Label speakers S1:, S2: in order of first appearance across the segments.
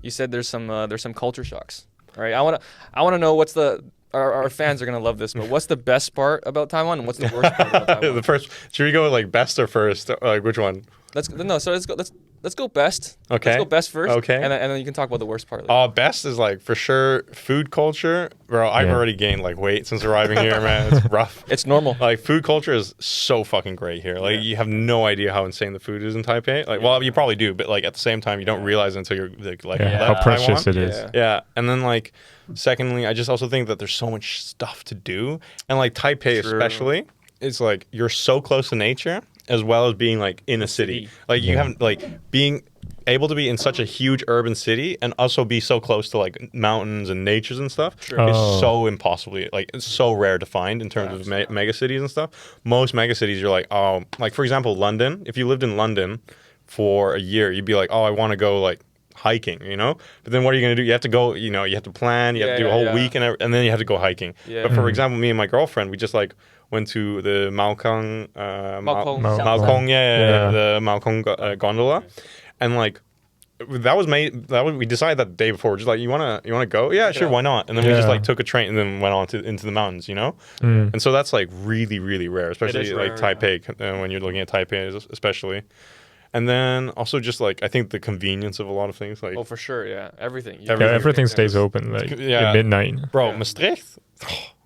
S1: you said there's some culture shocks, right? I wanna know what's our fans are gonna love this, but what's the best part about Taiwan and what's the worst part about Taiwan?
S2: The first, should we go with like best or first? Or, like which one?
S1: Let's go best.
S2: Okay.
S1: Let's go best first.
S2: Okay.
S1: And then you can talk about the worst part. Later.
S2: Best is like for sure food culture. Bro, I've already gained like weight since arriving here, man. It's rough.
S1: It's normal.
S2: Like food culture is so fucking great here. Like you have no idea how insane the food is in Taipei. Like, well, you probably do, but like at the same time, you don't realize it until you're like
S3: how precious
S2: Taiwan.
S3: it is.
S2: Yeah. And then like, secondly, I just also think that there's so much stuff to do, and like Taipei especially, it's like you're so close to nature as well as being like in a city. Like you haven't like being able to be in such a huge urban city and also be so close to like mountains and natures and stuff is so impossibly like it's so rare to find in terms of mega cities and stuff. Most mega cities you're like, oh, like for example London, if you lived in London for a year you'd be like, oh, I want to go like hiking, you know, but then what are you going to do? You have to go, you know, you have to plan, you have to do a whole week and then you have to go hiking. But for example, me and my girlfriend, we just like went to the Maokong the Maokong gondola, and like we decided that the day before, just like you wanna go, yeah, sure, why not? And then we just like took a train and then went on into the mountains, you know. And so that's like really really rare, especially like Taipei, when you're looking at Taipei especially. And then also just like I think the convenience of a lot of things, like
S1: for sure, everything
S3: stays open like at midnight,
S2: bro. Maastricht,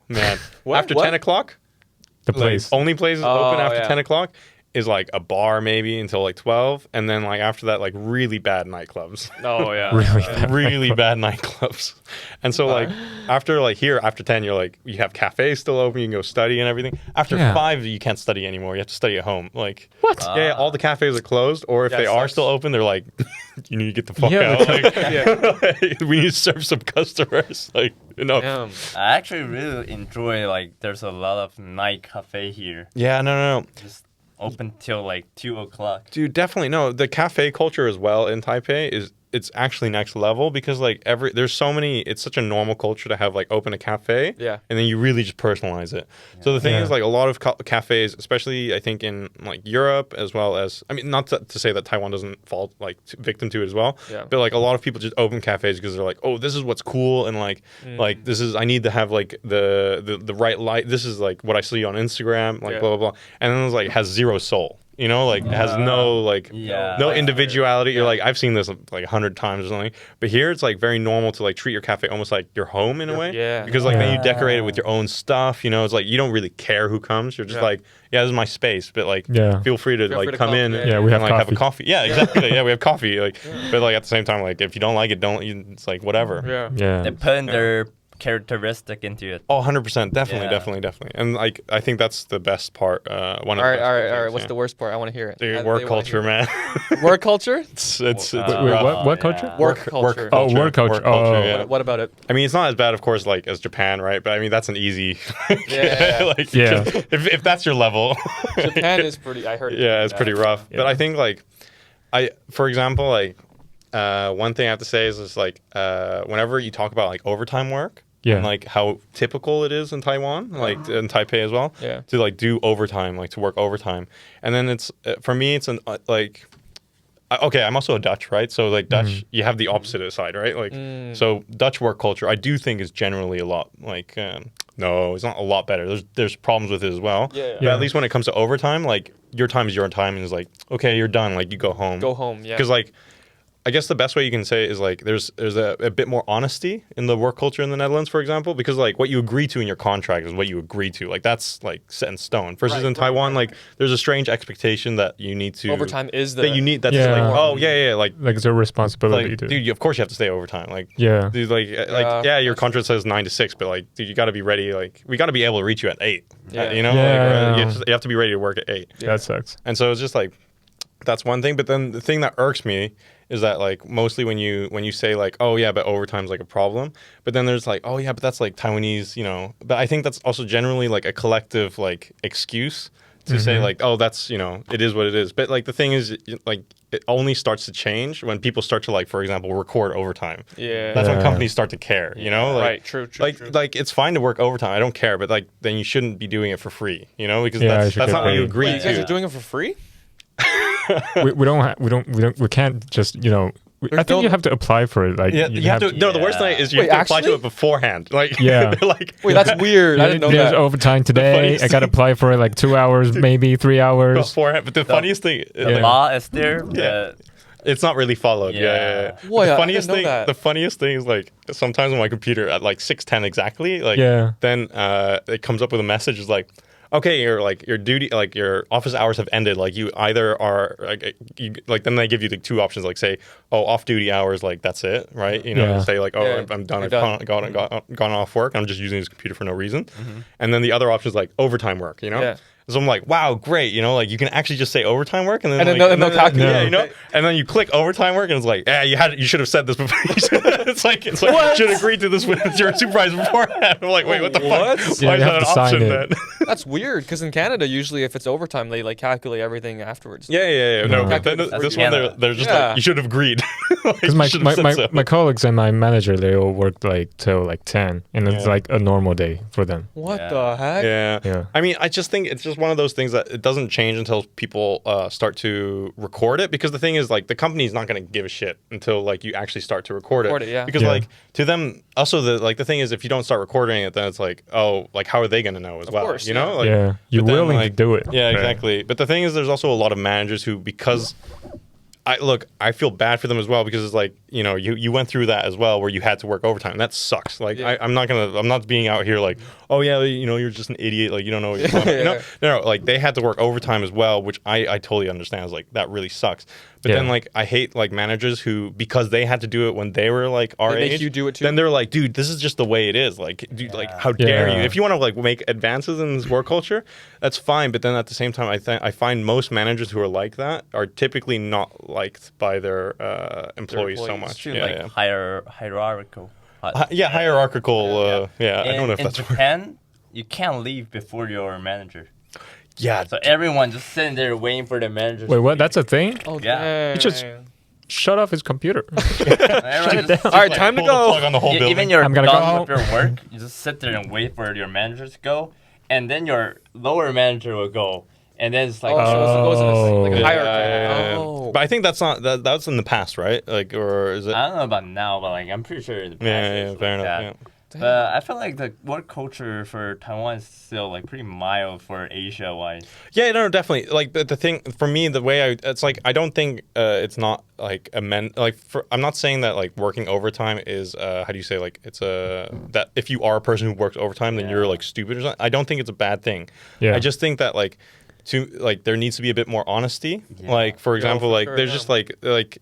S2: man, after 10 o'clock.
S3: The place.
S2: Like, only places open after 10 o'clock is like a bar maybe until like 12. And then like after that, like really bad nightclubs.
S1: Oh, yeah.
S2: really bad nightclubs. And so like after 10, you're like, you have cafes still open. You can go study and everything. After 5, you can't study anymore. You have to study at home. Like,
S3: what?
S2: Yeah, all the cafes are closed. Or if they are still open, they're like, you need to get the fuck out. Like, we need to serve some customers. Like, you know.
S4: I actually really enjoy like there's a lot of night cafe here.
S2: Yeah, no.
S4: Just open till like 2 o'clock.
S2: Dude, definitely. No, the cafe culture as well in Taipei it's actually next level because like there's so many, it's such a normal culture to have like open a cafe and then you really just personalize it. So the thing is like a lot of cafes, especially I think in like Europe as well as, I mean, not to say that Taiwan doesn't fall like victim to it as well, but like a lot of people just open cafes because they're like, oh, this is what's cool and like this is, I need to have like the right light. This is like what I see on Instagram, like blah, blah, blah. And then it's like has zero soul. You know, like it has no like no individuality. You're like, I've seen this like 100 times or something. But here it's like very normal to like treat your cafe almost like your home in a way. Yeah. Because like then you decorate it with your own stuff. You know, it's like you don't really care who comes. You're just like, yeah, this is my space. But like, feel free to come in.
S3: And, we have
S2: like have a coffee. Yeah, exactly. We have coffee. Like, but like at the same time, like if you don't like it, it's like whatever.
S4: They put in their characteristic into it.
S2: Oh, 100%. Definitely. And like I think that's the best part.
S1: All right. What's the worst part? I want to hear it.
S2: The work culture, man.
S1: Work culture?
S2: It's
S3: what culture?
S1: Work culture.
S3: Work culture.
S1: What about it?
S2: I mean, it's not as bad, of course, like as Japan, right? But I mean, that's an easy.
S1: Like,
S2: if that's your level.
S1: Japan is pretty. I heard.
S2: Yeah, it's pretty rough. But I think like, for example, like. One thing I have to say is like whenever you talk about like overtime work and like how typical it is in Taiwan, like in Taipei as well, to like do overtime, like to work overtime. And then it's for me, it's like okay, I'm also a Dutch, right? So like Dutch, you have the opposite side, right? Like so Dutch work culture, I do think is generally a lot like no, it's not a lot better. There's problems with it as well. But at least when it comes to overtime, like your time is your time, and it's like okay, you're done, like you go home. Because like. I guess the best way you can say it is like there's a bit more honesty in the work culture in the Netherlands, for example, because like what you agree to in your contract is what you agree to. Like that's like set in stone. Versus in Taiwan, like there's a strange expectation that you need to
S1: overtime is
S2: that you need. That's like
S3: like it's a responsibility.
S2: Like, dude, of course you have to stay overtime. Like dude, your contract says 9 to 6, but like dude, you got to be ready. Like we got to be able to reach you at 8. You know, you have to be ready to work at 8.
S3: That sucks.
S2: And so it's just like that's one thing. But then the thing that irks me is that like mostly when you say like, oh yeah, but overtime's like a problem, but then there's like, oh yeah, but that's like Taiwanese, you know. But I think that's also generally like a collective like excuse to say like, oh, that's, you know, it is what it is. But like the thing is, like it only starts to change when people start to like, for example, record overtime. That's when companies start to care, you know. Like,
S1: true.
S2: Like it's fine to work overtime. I don't care, but like then you shouldn't be doing it for free, you know, because that's not what you agreed to.
S1: You guys are doing it for free?
S3: we can't just, you know, I think you have to apply for it. Like,
S2: yeah, you have to. No, the worst thing is you
S1: Wait,
S2: have to apply to
S1: actually?
S2: it beforehand. Like,
S3: Yeah.
S2: like,
S1: Wait, that's weird. I didn't know
S3: There's
S1: that.
S3: overtime today.
S2: funniest
S3: I got to apply for it like 2 hours, maybe 3 hours.
S2: beforehand. But the funniest thing,
S4: The law is there.
S2: Yeah. It's not really followed. Yeah.
S1: Boy,
S2: the
S1: I
S2: funniest
S1: didn't know
S2: thing.
S1: that.
S2: The funniest thing is like sometimes on my computer at like 6:10 exactly. Like then it comes up with a message is like, okay, your duty, like your office hours have ended. Like you either are like then they give you the two options. Like say, oh, off duty hours. Like that's it, right? You know, say like, oh, I'm done. I've gone off work. I'm just using this computer for no reason. And then the other option is like overtime work. You know. Yeah. So I'm like, wow, great, you know, like you can actually just say overtime work, and then
S1: they'll calculate.
S2: Yeah, you know, and then you click overtime work, and it's like, yeah, you should have said this before. it's like you should agree to this with your supervisor beforehand. I'm like, wait, what the fuck? Why is that an option then?
S1: That's weird, because in Canada, usually if it's overtime, they like calculate everything afterwards.
S2: Yeah. No, but then this one, they're just like, you should have agreed.
S3: Because my colleagues and my manager, they all work like till like 10, and it's like a normal day for them.
S1: What the heck?
S2: Yeah. I mean, I just think it's just one of those things that it doesn't change until people start to record it, because the thing is like the company's not going to give a shit until like you actually start to record it. Because like to them also the thing is if you don't start recording it, then it's like, oh, like how are they going to know as well?
S1: Course,
S2: you know? Like,
S3: you're willing to do it.
S2: Yeah, exactly. But the thing is there's also a lot of managers who, because I feel bad for them as well, because it's like, you know, you went through that as well where you had to work overtime. That sucks. Like I'm not being out here like, oh yeah, you know, you're just an idiot, like you don't know what you're doing. You know? No, like they had to work overtime as well, which I totally understand. It's like that really sucks. But then like I hate like managers who, because they had to do it when they were like our age,
S1: you do it too.
S2: then they're like, dude, this is just the way it is. Like, dude, like how dare you? If you want to like make advances in this work culture, that's fine. But then at the same time, I find most managers who are like that are typically not liked by their employees so much.
S4: Like hierarchical.
S2: Hierarchical. I don't know if that's
S4: in Japan, you can't leave before your manager.
S2: Yeah.
S4: So everyone just sitting there waiting for the manager.
S3: Wait, what? That's a thing?
S1: Oh,
S4: yeah.
S3: He just shut off his computer.
S1: Shut it down. All right, time to go.
S2: Plug on the whole building.
S4: Even you're
S3: I'm gonna
S4: done
S3: go.
S4: with your work, you just sit there and wait for your manager to go, and then your lower manager will go, and then it's like,
S1: So it goes in a, like a hierarchy.
S2: Oh. But I think that's not that's in the past, right? Like, or is it?
S4: I don't know about now, but like I'm pretty sure in the past.
S2: Yeah, fair enough. Yeah.
S4: But I feel like the work culture for Taiwan is still like pretty mild for Asia-wise.
S2: Yeah, no, definitely. Like the thing for me, the way it's like I don't think it's not like I'm not saying that like working overtime is how do you say, like it's that if you are a person who works overtime then you're like stupid or something. I don't think it's a bad thing. I just think that like there needs to be a bit more honesty. Like for example, there's just like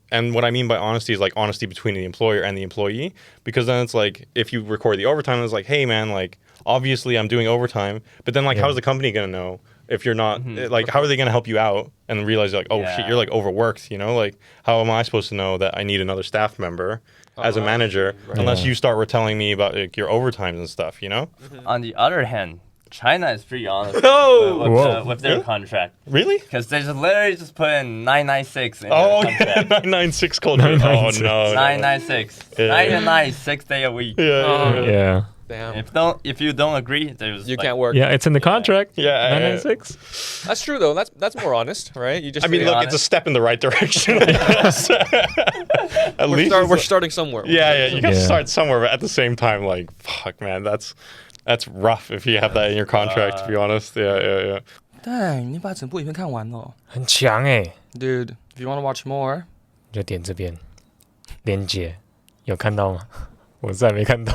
S2: and what I mean by honesty is like honesty between the employer and the employee, because then it's like if you record the overtime, it's like, hey man, like obviously I'm doing overtime, but then like how's the company gonna know if you're not like how are they gonna help you out and realize like, oh shit, you're like overworked, you know? Like how am I supposed to know that I need another staff member as a manager unless you start telling me about like your overtimes and stuff, you know?
S4: On the other hand, China is pretty honest with their contract.
S2: Really?
S4: Because they just literally just put in 996 in their contract.
S2: 996 culture.
S3: 996.
S2: Oh no.
S4: 996. 9 to 9, 6 days a week.
S3: Yeah.
S1: Damn.
S4: If you don't agree, there's
S1: you can't work.
S3: Yeah, it's in the contract.
S2: Yeah.
S3: 996.
S1: That's true though. That's more honest, right? You just.
S2: I mean, look, it's a step in the right direction. At least
S1: we're starting somewhere.
S2: Yeah. You gotta start somewhere, but at the same time, like, fuck, man, that's rough if you have that in your contract. To be honest, yeah.
S1: 对，你把整部影片看完了。
S3: 很强欸。
S1: Dude, if you want to watch more,
S3: 就点这边连结，有看到吗？我实在没看到。